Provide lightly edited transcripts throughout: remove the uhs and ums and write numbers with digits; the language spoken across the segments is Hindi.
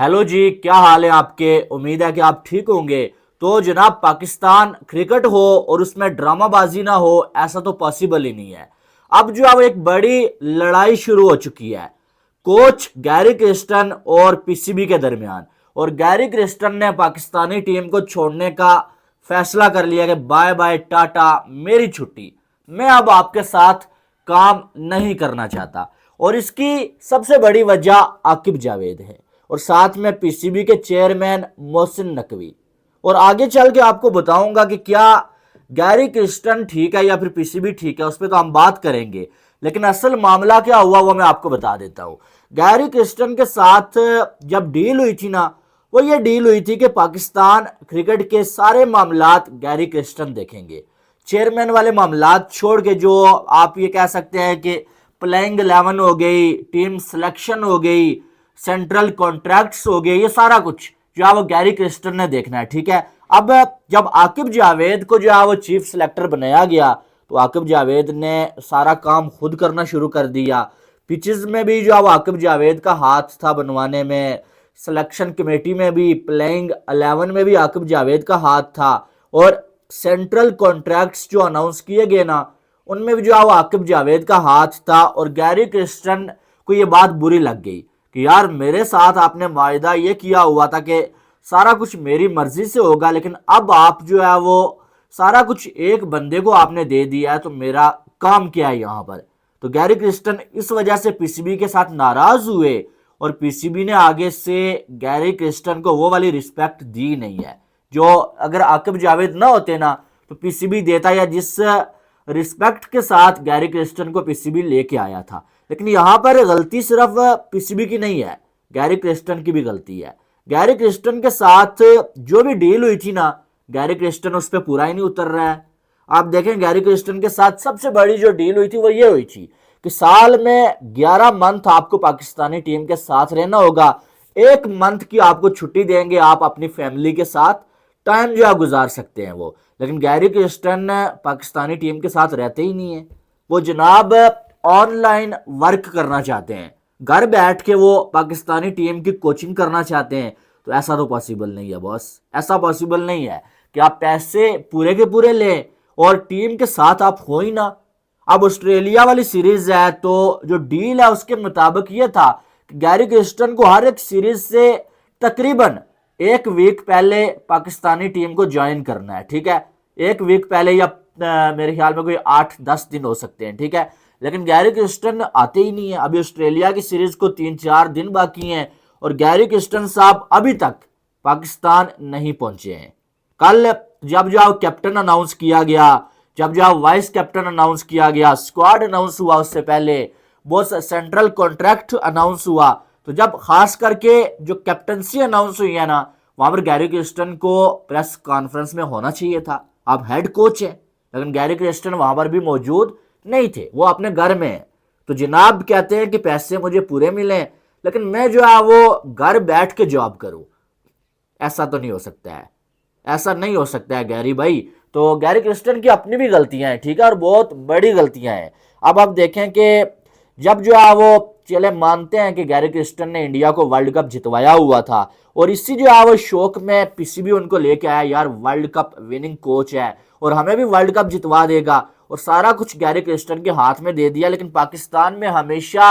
हेलो जी, क्या हाल है आपके। उम्मीद है कि आप ठीक होंगे। तो जनाब, पाकिस्तान क्रिकेट हो और उसमें ड्रामाबाजी ना हो, ऐसा तो पॉसिबल ही नहीं है। अब जो अब एक बड़ी लड़ाई शुरू हो चुकी है कोच गैरी क्रिस्टन और पीसीबी के दरमियान। और गैरी क्रिस्टन ने पाकिस्तानी टीम को छोड़ने का फैसला कर लिया कि बाय बाय टाटा, मेरी छुट्टी, मैं अब आपके साथ काम नहीं करना चाहता। और इसकी सबसे बड़ी वजह आकिब जावेद है और साथ में पीसीबी के चेयरमैन मोहसिन नकवी। और आगे चल के आपको बताऊंगा कि क्या गैरी क्रिस्टन ठीक है या फिर पीसीबी ठीक है, उस पर तो हम बात करेंगे। लेकिन असल मामला क्या हुआ वो मैं आपको बता देता हूं। गैरी क्रिस्टन के साथ जब डील हुई थी ना, वो ये डील हुई थी कि पाकिस्तान क्रिकेट के सारे मामलात गैरी क्रिस्टन देखेंगे। चेयरमैन वाले मामलात छोड़ के, जो आप ये कह सकते हैं कि प्लेइंग 11 हो गई, टीम सिलेक्शन हो गई, सेंट्रल कॉन्ट्रैक्ट्स हो गए, ये सारा कुछ जो है वो गैरी क्रिस्टन ने देखना है। ठीक है। अब जब आकिब जावेद को जो है वो चीफ सिलेक्टर बनाया गया, तो आकिब जावेद ने सारा काम खुद करना शुरू कर दिया। पिचेस में भी जो है वो आकिब जावेद का हाथ था बनवाने में, सिलेक्शन कमेटी में भी, प्लेइंग 11 में भी आकिब जावेद का हाथ था। और सेंट्रल कॉन्ट्रैक्ट्स जो अनाउंस किए गए ना, उनमें भी जो है वो आकिब जावेद का हाथ था। और गैरी क्रिस्टन को ये बात बुरी लग गई कि यार, मेरे साथ आपने वायदा ये किया हुआ था कि सारा कुछ मेरी मर्जी से होगा, लेकिन अब आप जो है वो सारा कुछ एक बंदे को आपने दे दिया है, तो मेरा काम क्या है यहाँ पर। तो गैरी क्रिस्टन इस वजह से पीसीबी के साथ नाराज हुए और पीसीबी ने आगे से गैरी क्रिस्टन को वो वाली रिस्पेक्ट दी नहीं है जो अगर आकिब जावेद ना होते ना तो पीसीबी देता, या जिस रिस्पेक्ट के साथ गैरी क्रिस्टन को पीसीबी लेके आया था। लेकिन यहां पर गलती सिर्फ पीसीबी की नहीं है, गैरी क्रिस्टन की भी गलती है। गैरी क्रिस्टन के साथ जो भी डील हुई थी ना, गैरी क्रिस्टन उस पर पूरा ही नहीं उतर रहा है। आप देखें, गैरी क्रिस्टन के साथ सबसे बड़ी जो डील हुई थी वो ये हुई थी कि साल में 11 मंथ आपको पाकिस्तानी टीम के साथ रहना होगा, 1 मंथ की आपको छुट्टी देंगे, आप अपनी फैमिली के साथ टाइम जो आप गुजार सकते हैं वो। लेकिन गैरी क्रिस्टन पाकिस्तानी टीम के साथ रहते ही नहीं है। वो जनाब ऑनलाइन वर्क करना चाहते हैं, घर बैठ के वो पाकिस्तानी टीम की कोचिंग करना चाहते हैं। तो ऐसा तो पॉसिबल नहीं है बॉस, ऐसा पॉसिबल नहीं है कि आप पैसे पूरे के पूरे लें और टीम के साथ आप हो ही ना। अब ऑस्ट्रेलिया वाली सीरीज है, तो जो डील है उसके मुताबिक ये था कि गैरी क्रिस्टन को हर एक सीरीज से तकरीबन 1 वीक पहले पाकिस्तानी टीम को ज्वाइन करना है। ठीक है, 1 वीक पहले, या मेरे ख्याल में कोई 8-10 दिन हो सकते हैं। ठीक है। लेकिन गैरी क्रिस्टन आते ही नहीं है। अभी ऑस्ट्रेलिया की सीरीज को 3-4 दिन बाकी हैं और गैरी क्रिस्टन साहब अभी तक पाकिस्तान नहीं पहुंचे हैं। कल जब जो कैप्टन अनाउंस किया गया, जब जो वाइस कैप्टन अनाउंस किया गया, स्क्वाड अनाउंस हुआ, उससे पहले बहुत सेंट्रल कॉन्ट्रैक्ट अनाउंस हुआ, तो जब खास करके जो कैप्टनसी अनाउंस हुई है ना, वहां पर गैरी क्रिस्टन को प्रेस कॉन्फ्रेंस में होना चाहिए था। आप हेड कोच हैं, लेकिन गैरी क्रिस्टन वहां पर भी मौजूद नहीं थे, वो अपने घर में है। तो जनाब कहते हैं कि पैसे मुझे पूरे मिले, लेकिन मैं जो है वो घर बैठ के जॉब करूं। ऐसा तो नहीं हो सकता है, ऐसा नहीं हो सकता है गैरी भाई। तो गैरी क्रिस्टन की अपनी भी गलतियां हैं, ठीक है, और बहुत बड़ी गलतियां हैं। अब आप देखें कि जब जो है वो, चले मानते हैं कि गैरी क्रिस्टन ने इंडिया को वर्ल्ड कप जितवाया हुआ था और इसी जो है वो शौक में पीसीबी उनको लेके आया, यार वर्ल्ड कप विनिंग कोच है और हमें भी वर्ल्ड कप जितवा देगा, और सारा कुछ गैरी क्रिस्टन के हाथ में दे दिया। लेकिन पाकिस्तान में हमेशा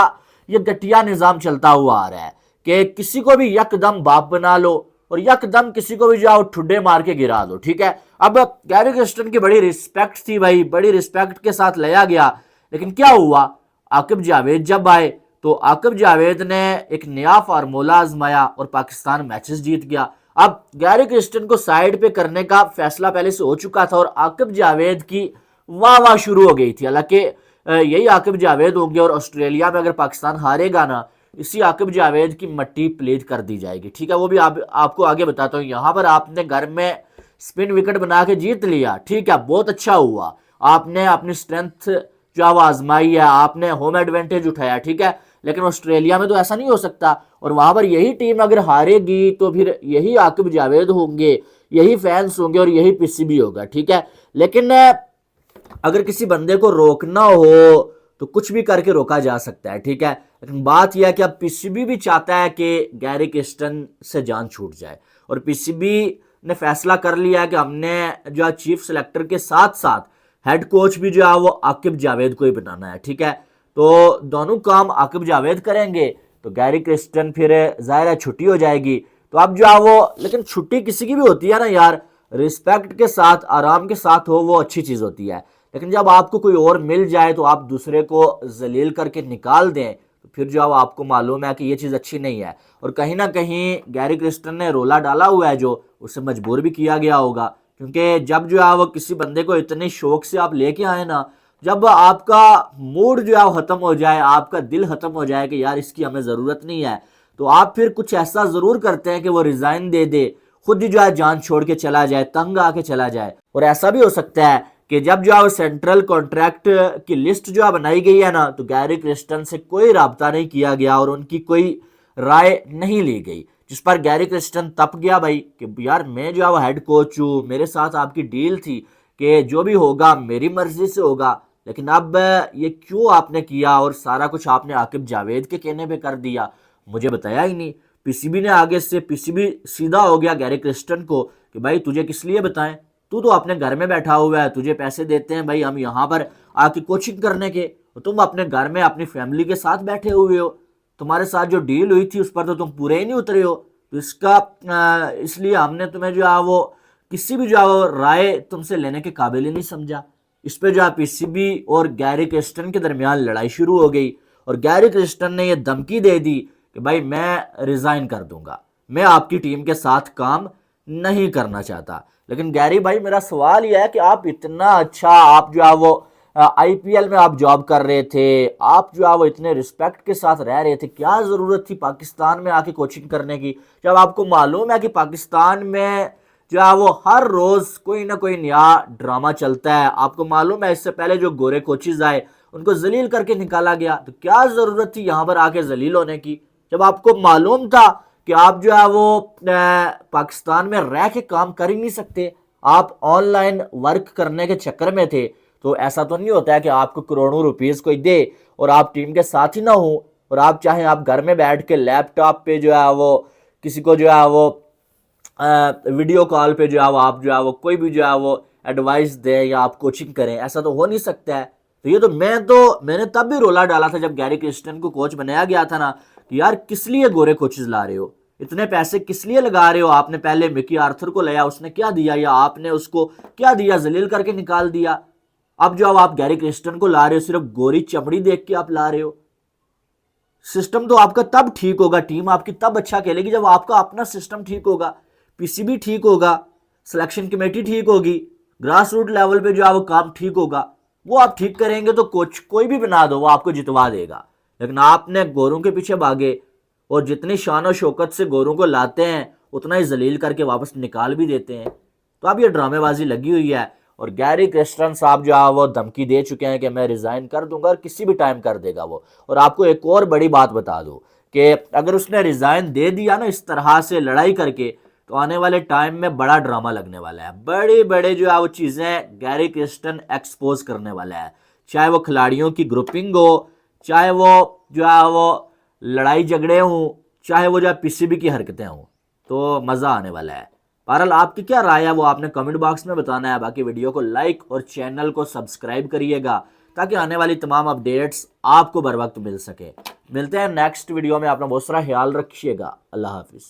ये घटिया निज़ाम चलता हुआ आ रहा है कि किसी को भी यकदम बाप बना लो और यकदम किसी को भी जाओ ठुड्डे मार के गिरा दो। ठीक है। अब गैरी क्रिस्टन की बड़ी रिस्पेक्ट थी भाई, बड़ी रिस्पेक्ट के साथ लिया गया। लेकिन क्या हुआ, आकिब जावेद जब आए तो आकिब जावेद ने एक नया फार्मूला आजमाया और पाकिस्तान मैचेस जीत गया। अब गैरी क्रिस्टन को साइड पे करने का फैसला पहले से हो चुका था और आकिब जावेद की वाह वाह शुरू हो गई थी। हालांकि यही आकिब जावेद होंगे और ऑस्ट्रेलिया में अगर पाकिस्तान हारेगा ना, इसी आकिब जावेद की मट्टी प्लेट कर दी जाएगी। ठीक है, वो भी आपको आगे बताता हूँ। यहाँ पर आपने घर में स्पिन विकेट बना के जीत लिया, ठीक है, बहुत अच्छा हुआ, आपने अपनी स्ट्रेंथ जो है वो आजमाई है, आपने होम एडवांटेज उठाया। ठीक है। लेकिन ऑस्ट्रेलिया में तो ऐसा नहीं हो सकता, और वहां पर यही टीम अगर हारेगी तो फिर यही आकिब जावेद होंगे, यही फैंस होंगे और यही पीसीबी होगा। ठीक है। लेकिन अगर किसी बंदे को रोकना हो तो कुछ भी करके रोका जा सकता है, ठीक है। लेकिन बात यह है कि अब पीसीबी भी चाहता है कि गैरी क्रिस्टन से जान छूट जाए, और पीसीबी ने फैसला कर लिया है कि हमने जो है चीफ सेलेक्टर के साथ साथ हेड कोच भी जो है वो आकिब जावेद को ही बनाना है, ठीक है। तो दोनों काम आकिब जावेद करेंगे तो गैरी क्रिस्टन फिर जाहिर है छुट्टी हो जाएगी। तो अब जो है वो, लेकिन छुट्टी किसी की भी होती है ना यार, रिस्पेक्ट के साथ आराम के साथ हो वो अच्छी चीज होती है। लेकिन जब आपको कोई और मिल जाए तो आप दूसरे को जलील करके निकाल दें तो फिर जो है आपको मालूम है कि ये चीज अच्छी नहीं है। और कहीं ना कहीं गैरी क्रिस्टन ने रोला डाला हुआ है जो उससे मजबूर भी किया गया होगा, क्योंकि जब जो है वो किसी बंदे को इतने शौक से आप लेके आए ना, जब आपका मूड जो है खत्म हो जाए, आपका दिल खत्म हो जाए कि यार इसकी हमें जरूरत नहीं है, तो आप फिर कुछ ऐसा जरूर करते हैं कि वो रिजाइन दे दे, खुद ही जो है जान छोड़ के चला जाए, तंग आके चला जाए। और ऐसा भी हो सकता है कि जब जो है सेंट्रल कॉन्ट्रैक्ट की लिस्ट जो है बनाई गई है ना, तो गैरी क्रिस्टन से कोई राब्ता नहीं किया गया और उनकी कोई राय नहीं ली गई, जिस पर गैरी क्रिस्टन तप गया भाई कि यार मैं जो है वो हेड कोच हूँ, मेरे साथ आपकी डील थी कि जो भी होगा मेरी मर्जी से होगा, लेकिन अब ये क्यों आपने किया और सारा कुछ आपने आकिब जावेद के कहने पे कर दिया, मुझे बताया ही नहीं। पीसीबी ने आगे से, पीसीबी सीधा हो गया गैरी क्रिस्टन को कि भाई तुझे किस लिए बताएं, तू तो अपने घर में बैठा हुआ है, तुझे पैसे देते हैं भाई हम यहाँ पर आके कोचिंग करने के, तुम अपने घर में अपनी फैमिली के साथ बैठे हुए हो, तुम्हारे साथ जो डील हुई थी उस पर तो तुम पूरे ही नहीं उतरे हो, तो इसका इसलिए हमने तुम्हें जो है वो किसी भी जो है वो राय तुमसे लेने के काबिल ही नहीं समझा। इस पे जो है पीसीबी और गैरी क्रिस्टन के दरमियान लड़ाई शुरू हो गई और गैरी क्रिस्टन ने यह धमकी दे दी कि भाई मैं रिजाइन कर दूंगा, मैं आपकी टीम के साथ काम नहीं करना चाहता। लेकिन गैरी भाई मेरा सवाल यह है कि आप इतना अच्छा, आप जो है वो आईपीएल में आप जॉब कर रहे थे, आप जो है वो इतने रिस्पेक्ट के साथ रह रहे थे, क्या जरूरत थी पाकिस्तान में आके कोचिंग करने की, जब आपको मालूम है कि पाकिस्तान में जो है वो हर रोज कोई ना कोई नया ड्रामा चलता है। आपको मालूम है इससे पहले जो गोरे कोचेज आए उनको जलील करके निकाला गया, तो क्या जरूरत थी यहाँ पर आके जलील होने की, जब आपको मालूम था कि आप जो है वो पाकिस्तान में रह के काम कर ही नहीं सकते, आप ऑनलाइन वर्क करने के चक्कर में थे। तो ऐसा तो नहीं होता है कि आपको करोड़ों रुपीस कोई दे और आप टीम के साथ ही ना हो, और आप चाहे आप घर में बैठ के लैपटॉप पे जो है वो किसी को जो है वो वीडियो कॉल पे जो है वो आप जो है वो कोई भी जो है वो एडवाइस दे या आप कोचिंग करें, ऐसा तो हो नहीं सकता है। तो ये तो मैंने तब भी रोला डाला था जब गैरी क्रिस्टन को कोच बनाया गया था ना, कि यार किस लिए गोरे कोचेस ला रहे हो, इतने पैसे किस लिए लगा रहे हो, आपने पहले मिकी आर्थर को लाया, उसने क्या दिया, या आपने उसको क्या दिया, जलील करके निकाल दिया। अब जो आप गैरी क्रिस्टन को ला रहे हो सिर्फ गोरी चमड़ी देख के आप ला रहे हो। सिस्टम तो आपका तब ठीक होगा, टीम आपकी तब अच्छा खेलेगी जब आपका अपना सिस्टम ठीक होगा, पीसीबी ठीक होगा, सिलेक्शन कमेटी ठीक होगी, ग्रास रूट लेवल पे जो है वो काम ठीक होगा, वो आप ठीक करेंगे तो कोच कोई भी बना दो वो आपको जितवा देगा। लेकिन आपने गोरों के पीछे भागे और जितनी शान और शौकत से गोरों को लाते हैं उतना ही जलील करके वापस निकाल भी देते हैं। तो अब ये ड्रामेबाजी लगी हुई है और गैरी क्रिस्टन साहब जो है वो धमकी दे चुके हैं कि मैं रिजाइन कर दूंगा और किसी भी टाइम कर देगा वो। और आपको एक और बड़ी बात बता दूं कि अगर उसने रिजाइन दे दिया ना इस तरह से लड़ाई करके, तो आने वाले टाइम में बड़ा ड्रामा लगने वाला है, बड़े बड़े जो है वो चीजें गैरी क्रिस्टन एक्सपोज करने वाला है, चाहे वो खिलाड़ियों की ग्रुपिंग हो, चाहे वो जो है वो लड़ाई झगड़े हों, चाहे वो जो है पीसीबी की हरकतें हों, तो मजा आने वाला है। बहरहाल आपकी क्या राय है वो आपने कमेंट बॉक्स में बताना है। बाकी वीडियो को लाइक और चैनल को सब्सक्राइब करिएगा ताकि आने वाली तमाम अपडेट्स आपको बर वक्त मिल सके। मिलते हैं नेक्स्ट वीडियो में, अपना बहुत सारा ख्याल रखिएगा। अल्लाह हाफिज।